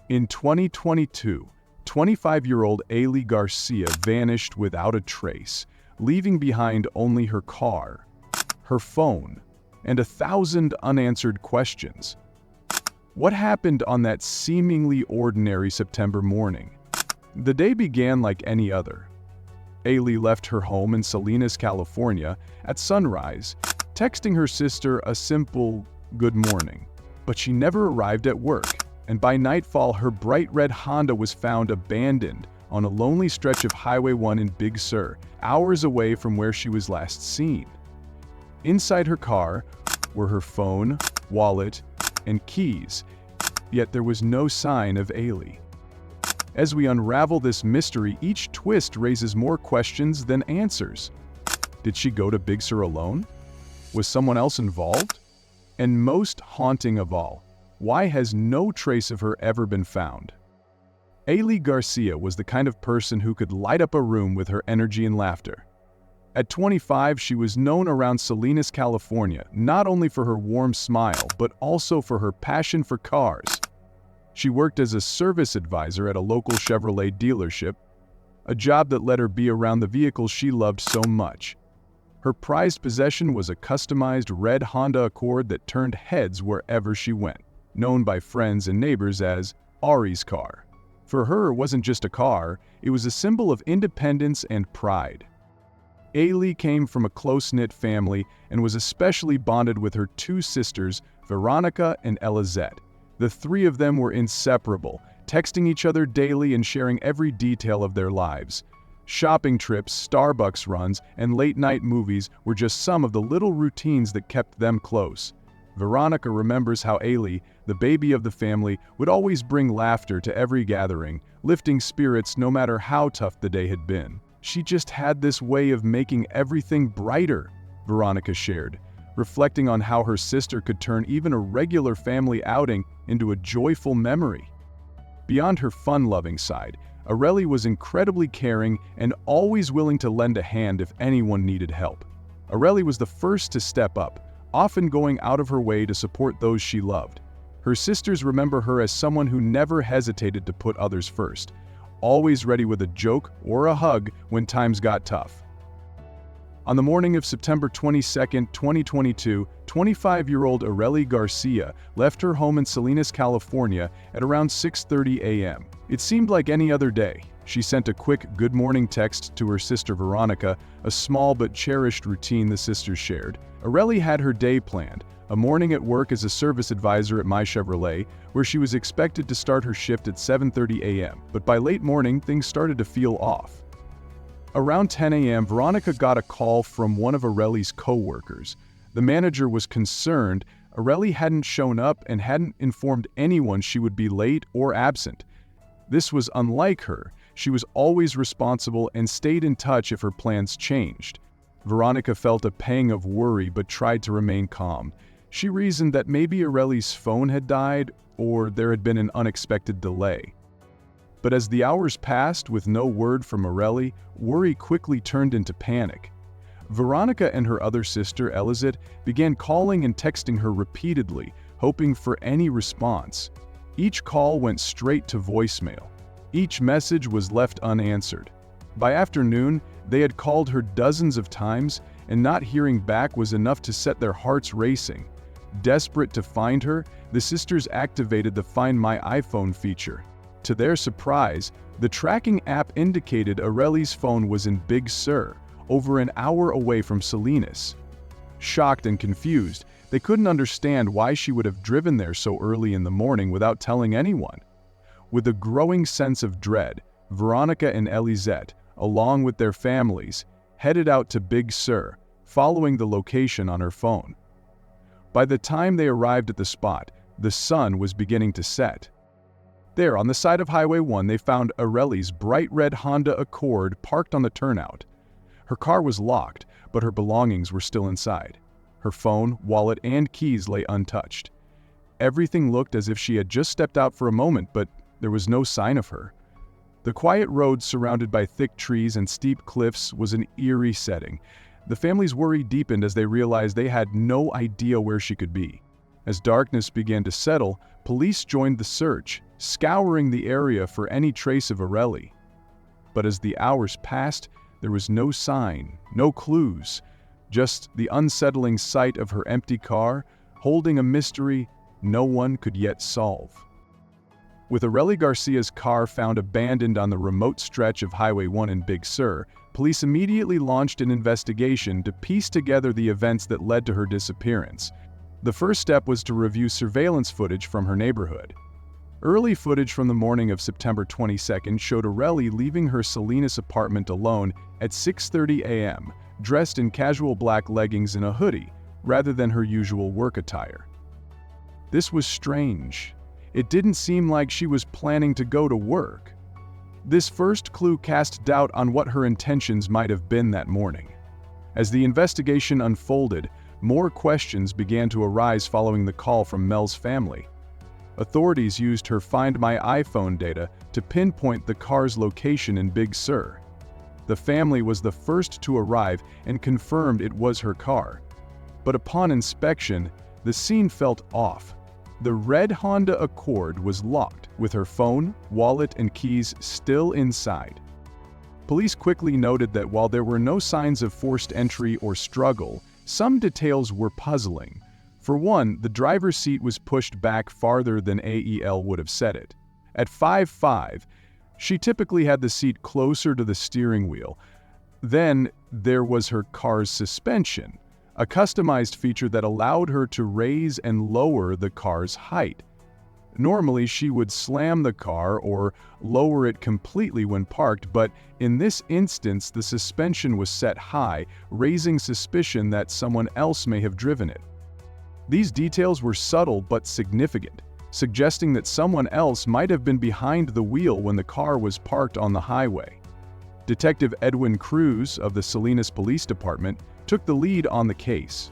In 2022, 25-year-old Arelie Garcia vanished without a trace, leaving behind only her car, her phone, and 1,000 unanswered questions. What happened on that seemingly ordinary September morning? The day began like any other. Arelie left her home in Salinas, California, at sunrise, texting her sister a simple "good morning." But she never arrived at work, and by nightfall her bright red Honda was found abandoned on a lonely stretch of Highway 1 in Big Sur, hours away from where she was last seen. Inside her car were her phone, wallet, and keys, yet there was no sign of Arelie. As we unravel this mystery, each twist raises more questions than answers. Did she go to Big Sur alone? Was someone else involved? And most haunting of all, why has no trace of her ever been found? Arelie Garcia was the kind of person who could light up a room with her energy and laughter. At 25, she was known around Salinas, California, not only for her warm smile, but also for her passion for cars. She worked as a service advisor at a local Chevrolet dealership, a job that let her be around the vehicles she loved so much. Her prized possession was a customized red Honda Accord that turned heads wherever she went, known by friends and neighbors as Arie's car. For her, it wasn't just a car, it was a symbol of independence and pride. Arelie came from a close-knit family and was especially bonded with her two sisters, Veronica and Elizette. The three of them were inseparable, texting each other daily and sharing every detail of their lives. Shopping trips, Starbucks runs, and late-night movies were just some of the little routines that kept them close. Veronica remembers how Arelie, the baby of the family, would always bring laughter to every gathering, lifting spirits no matter how tough the day had been. She just had this way of making everything brighter, Veronica shared, reflecting on how her sister could turn even a regular family outing into a joyful memory. Beyond her fun-loving side, Arelie was incredibly caring and always willing to lend a hand if anyone needed help. Arelie was the first to step up, often going out of her way to support those she loved. Her sisters remember her as someone who never hesitated to put others first, always ready with a joke or a hug when times got tough. On the morning of September 22, 2022, 25-year-old Arelie Garcia left her home in Salinas, California at around 6:30 a.m. It seemed like any other day. She sent a quick good morning text to her sister Veronica, a small but cherished routine the sisters shared. Arelie had her day planned, a morning at work as a service advisor at My Chevrolet, where she was expected to start her shift at 7:30 a.m., but by late morning, things started to feel off. Around 10 a.m., Veronica got a call from one of Arelie's co-workers. The manager was concerned Arelie hadn't shown up and hadn't informed anyone she would be late or absent. This was unlike her. She was always responsible and stayed in touch if her plans changed. Veronica felt a pang of worry but tried to remain calm. She reasoned that maybe Arelie's phone had died or there had been an unexpected delay. But as the hours passed with no word from Arelie, worry quickly turned into panic. Veronica and her other sister, Elizette, began calling and texting her repeatedly, hoping for any response. Each call went straight to voicemail. Each message was left unanswered. By afternoon, they had called her dozens of times, and not hearing back was enough to set their hearts racing. Desperate to find her, the sisters activated the Find My iPhone feature. To their surprise, the tracking app indicated Arelie's phone was in Big Sur, over an hour away from Salinas. Shocked and confused, they couldn't understand why she would have driven there so early in the morning without telling anyone. With a growing sense of dread, Veronica and Elizette, along with their families, headed out to Big Sur, following the location on her phone. By the time they arrived at the spot, the sun was beginning to set. There, on the side of Highway 1, they found Arelie's bright red Honda Accord parked on the turnout. Her car was locked, but her belongings were still inside. Her phone, wallet, and keys lay untouched. Everything looked as if she had just stepped out for a moment, but there was no sign of her. The quiet road surrounded by thick trees and steep cliffs was an eerie setting. The family's worry deepened as they realized they had no idea where she could be. As darkness began to settle, Police joined the search, scouring the area for any trace of Arelie. But as the hours passed, there was no sign, no clues, just the unsettling sight of her empty car, holding a mystery no one could yet solve. With Arelie Garcia's car found abandoned on the remote stretch of Highway 1 in Big Sur, police immediately launched an investigation to piece together the events that led to her disappearance. The first step was to review surveillance footage from her neighborhood. Early footage from the morning of September 22nd showed Arelie leaving her Salinas apartment alone at 6:30 a.m., dressed in casual black leggings and a hoodie, rather than her usual work attire. This was strange. It didn't seem like she was planning to go to work. This first clue cast doubt on what her intentions might have been that morning. As the investigation unfolded, more questions began to arise following the call from Mel's family. Authorities used her Find My iPhone data to pinpoint the car's location in Big Sur. The family was the first to arrive and confirmed it was her car. But upon inspection, the scene felt off. The red Honda Accord was locked, with her phone, wallet, and keys still inside. Police quickly noted that while there were no signs of forced entry or struggle, some details were puzzling. For one, the driver's seat was pushed back farther than AEL would have set it. At 5'5", she typically had the seat closer to the steering wheel. Then there was her car's suspension, a customized feature that allowed her to raise and lower the car's height. Normally, she would slam the car or lower it completely when parked, but in this instance, the suspension was set high, raising suspicion that someone else may have driven it. These details were subtle but significant, suggesting that someone else might have been behind the wheel when the car was parked on the highway. Detective Edwin Cruz of the Salinas Police Department took the lead on the case.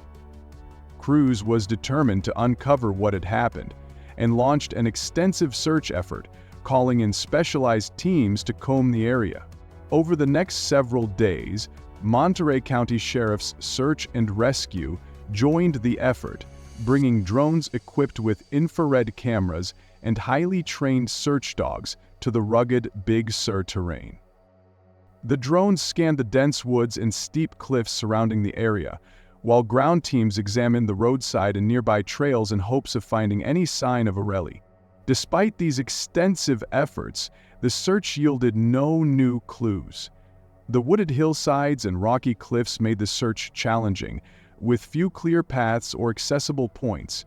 Cruz was determined to uncover what had happened and launched an extensive search effort, calling in specialized teams to comb the area. Over the next several days, Monterey County Sheriff's Search and Rescue joined the effort, bringing drones equipped with infrared cameras and highly trained search dogs to the rugged Big Sur terrain. The drones scanned the dense woods and steep cliffs surrounding the area, while ground teams examined the roadside and nearby trails in hopes of finding any sign of Arelie. Despite these extensive efforts, the search yielded no new clues. The wooded hillsides and rocky cliffs made the search challenging, with few clear paths or accessible points.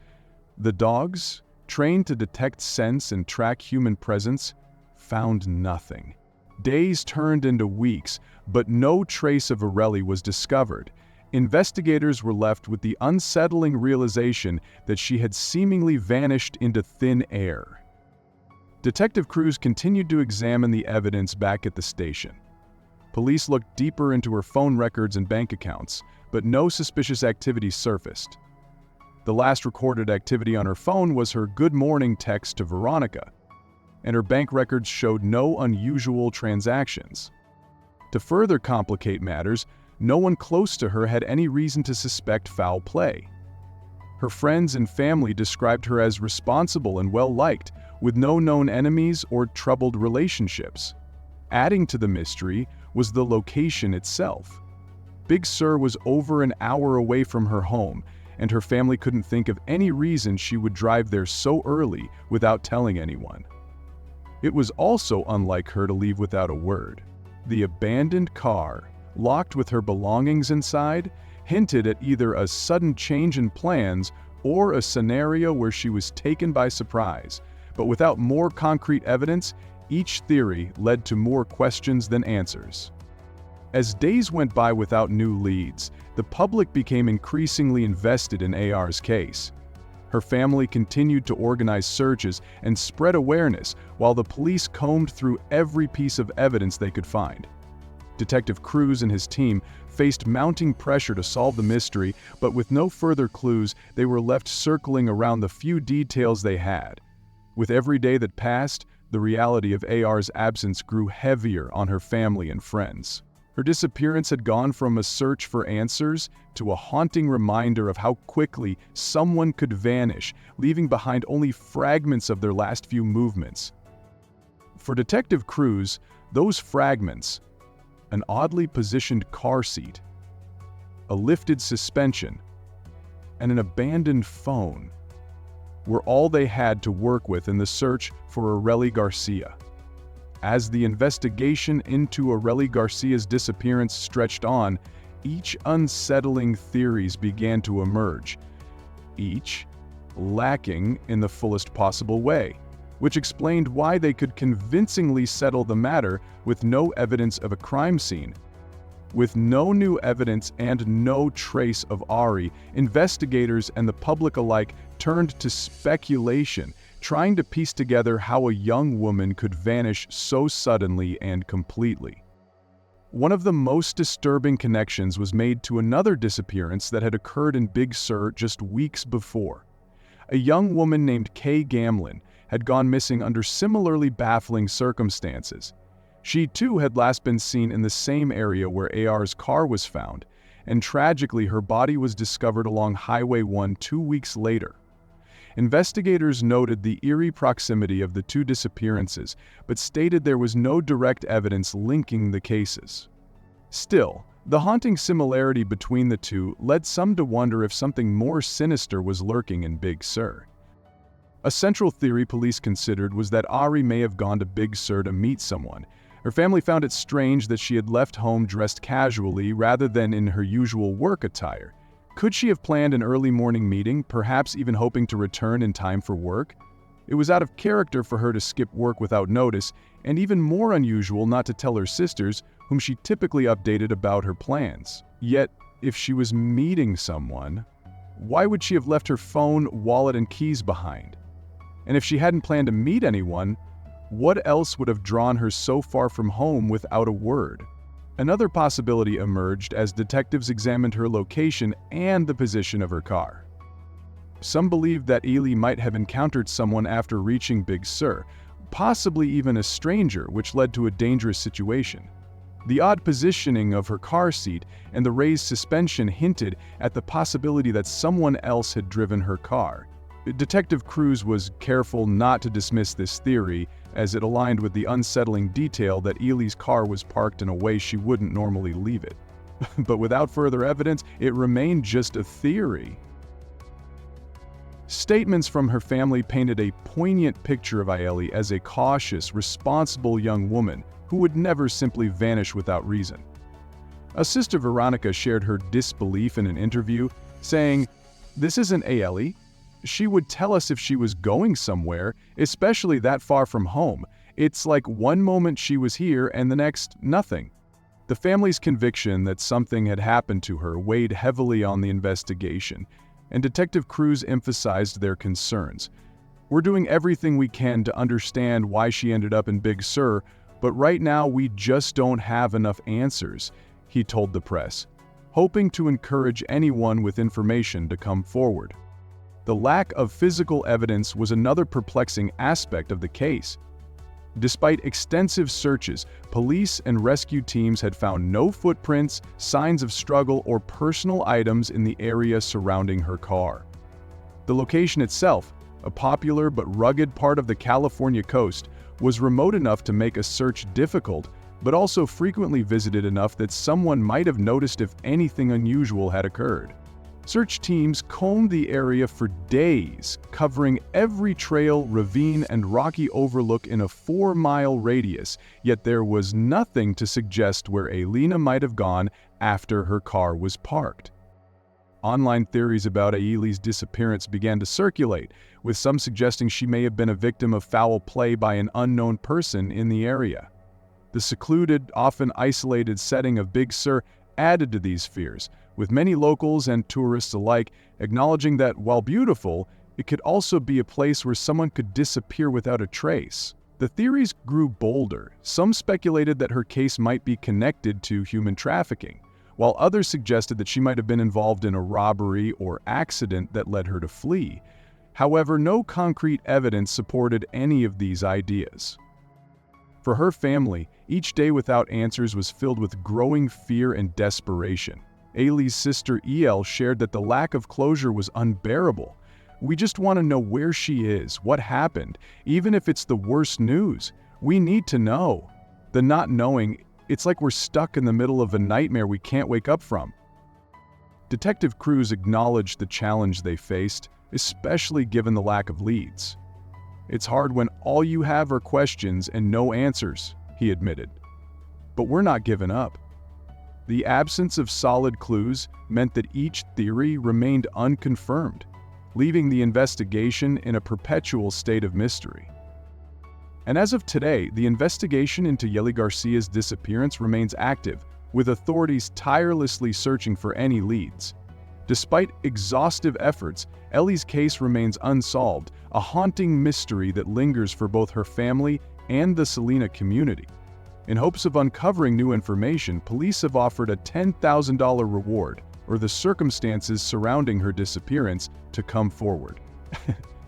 The dogs, trained to detect scents and track human presence, found nothing. Days turned into weeks, but no trace of Arelie was discovered. Investigators were left with the unsettling realization that she had seemingly vanished into thin air. Detective Cruz continued to examine the evidence back at the station. Police looked deeper into her phone records and bank accounts, but no suspicious activity surfaced. The last recorded activity on her phone was her good morning text to Veronica, and her bank records showed no unusual transactions. To further complicate matters, no one close to her had any reason to suspect foul play. Her friends and family described her as responsible and well-liked, with no known enemies or troubled relationships. Adding to the mystery was the location itself. Big Sur was over an hour away from her home, and her family couldn't think of any reason she would drive there so early without telling anyone. It was also unlike her to leave without a word. The abandoned car, locked with her belongings inside, hinted at either a sudden change in plans or a scenario where she was taken by surprise. But without more concrete evidence, each theory led to more questions than answers. As days went by without new leads, the public became increasingly invested in AR's case. Her family continued to organize searches and spread awareness while the police combed through every piece of evidence they could find. Detective Cruz and his team faced mounting pressure to solve the mystery, but with no further clues, they were left circling around the few details they had. With every day that passed, the reality of AR's absence grew heavier on her family and friends. Her disappearance had gone from a search for answers to a haunting reminder of how quickly someone could vanish, leaving behind only fragments of their last few movements. For Detective Cruz, those fragments, an oddly positioned car seat, a lifted suspension, and an abandoned phone, were all they had to work with in the search for Arelie Garcia. As the investigation into Arelie Garcia's disappearance stretched on, each unsettling theories began to emerge, each lacking in the fullest possible way, which explained why they could convincingly settle the matter with no evidence of a crime scene. With no new evidence and no trace of Arelie, investigators and the public alike turned to speculation, trying to piece together how a young woman could vanish so suddenly and completely. One of the most disturbing connections was made to another disappearance that had occurred in Big Sur just weeks before. A young woman named Kay Gamlin had gone missing under similarly baffling circumstances. She too had last been seen in the same area where AR's car was found, and tragically her body was discovered along Highway 1 2 weeks later. Investigators noted the eerie proximity of the two disappearances, but stated there was no direct evidence linking the cases. Still, the haunting similarity between the two led some to wonder if something more sinister was lurking in Big Sur. A central theory police considered was that Arelie may have gone to Big Sur to meet someone. Her family found it strange that she had left home dressed casually rather than in her usual work attire. Could she have planned an early morning meeting, perhaps even hoping to return in time for work? It was out of character for her to skip work without notice, and even more unusual not to tell her sisters, whom she typically updated about her plans. Yet, if she was meeting someone, why would she have left her phone, wallet, and keys behind? And if she hadn't planned to meet anyone, what else would have drawn her so far from home without a word? Another possibility emerged as detectives examined her location and the position of her car. Some believed that Arelie might have encountered someone after reaching Big Sur, possibly even a stranger, which led to a dangerous situation. The odd positioning of her car seat and the raised suspension hinted at the possibility that someone else had driven her car. Detective Cruz was careful not to dismiss this theory, as it aligned with the unsettling detail that Arelie's car was parked in a way she wouldn't normally leave it. But without further evidence, it remained just a theory. Statements from her family painted a poignant picture of Arelie as a cautious, responsible young woman who would never simply vanish without reason. A sister, Veronica, shared her disbelief in an interview, saying, "This isn't Arelie. She would tell us if she was going somewhere, especially that far from home. It's like one moment she was here and the next, nothing." The family's conviction that something had happened to her weighed heavily on the investigation, and Detective Cruz emphasized their concerns. "We're doing everything we can to understand why she ended up in Big Sur, but right now we just don't have enough answers," he told the press, hoping to encourage anyone with information to come forward. The lack of physical evidence was another perplexing aspect of the case. Despite extensive searches, police and rescue teams had found no footprints, signs of struggle, or personal items in the area surrounding her car. The location itself, a popular but rugged part of the California coast, was remote enough to make a search difficult, but also frequently visited enough that someone might have noticed if anything unusual had occurred. Search teams combed the area for days, covering every trail, ravine, and rocky overlook in a 4-mile radius, yet there was nothing to suggest where Arelie might have gone after her car was parked. Online theories about Arelie's disappearance began to circulate, with some suggesting she may have been a victim of foul play by an unknown person in the area. The secluded, often isolated setting of Big Sur added to these fears, with many locals and tourists alike acknowledging that, while beautiful, it could also be a place where someone could disappear without a trace. The theories grew bolder. Some speculated that her case might be connected to human trafficking, while others suggested that she might have been involved in a robbery or accident that led her to flee. However, no concrete evidence supported any of these ideas. For her family, each day without answers was filled with growing fear and desperation. Arelie's sister El shared that the lack of closure was unbearable. "We just want to know where she is, what happened, even if it's the worst news. We need to know." The not knowing, it's like we're stuck in the middle of a nightmare we can't wake up from. Detective crews acknowledged the challenge they faced, especially given the lack of leads. "It's hard when all you have are questions and no answers," he admitted. "But we're not giving up." The absence of solid clues meant that each theory remained unconfirmed, leaving the investigation in a perpetual state of mystery. And as of today, the investigation into Arelie Garcia's disappearance remains active, with authorities tirelessly searching for any leads. Despite exhaustive efforts, Arelie's case remains unsolved, a haunting mystery that lingers for both her family and the Salina community. In hopes of uncovering new information, police have offered a $10,000 reward, or the circumstances surrounding her disappearance, to come forward.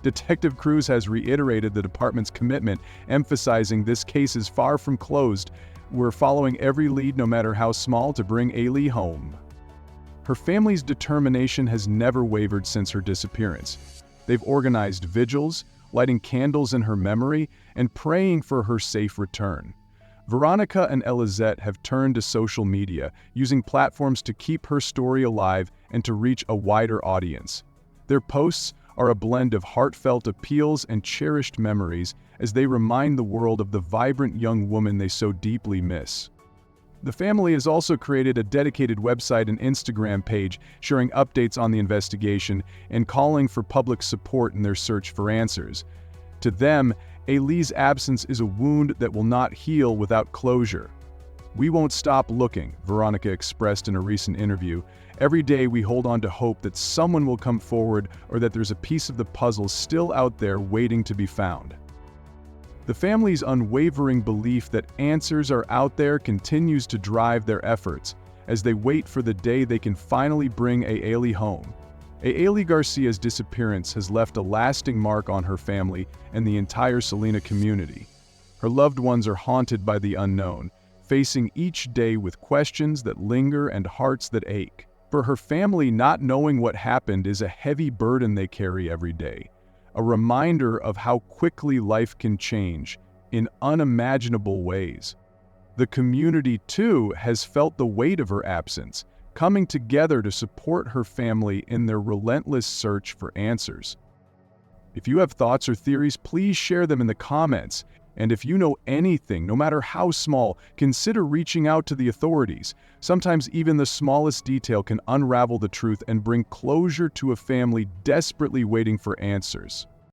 Detective Cruz has reiterated the department's commitment, emphasizing this case is far from closed. "We're following every lead, no matter how small, to bring Arelie home." Her family's determination has never wavered since her disappearance. They've organized vigils, lighting candles in her memory, and praying for her safe return. Veronica and Elizette have turned to social media, using platforms to keep her story alive and to reach a wider audience. Their posts are a blend of heartfelt appeals and cherished memories as they remind the world of the vibrant young woman they so deeply miss. The family has also created a dedicated website and Instagram page, sharing updates on the investigation and calling for public support in their search for answers. To them, Arelie's absence is a wound that will not heal without closure. "We won't stop looking," Veronica expressed in a recent interview. "Every day we hold on to hope that someone will come forward or that there's a piece of the puzzle still out there waiting to be found." The family's unwavering belief that answers are out there continues to drive their efforts as they wait for the day they can finally bring Arelie home. Arelie Garcia's disappearance has left a lasting mark on her family and the entire Salina community. Her loved ones are haunted by the unknown, facing each day with questions that linger and hearts that ache. For her family, not knowing what happened is a heavy burden they carry every day, a reminder of how quickly life can change in unimaginable ways. The community, too, has felt the weight of her absence, coming together to support her family in their relentless search for answers. If you have thoughts or theories, please share them in the comments. And if you know anything, no matter how small, consider reaching out to the authorities. Sometimes even the smallest detail can unravel the truth and bring closure to a family desperately waiting for answers.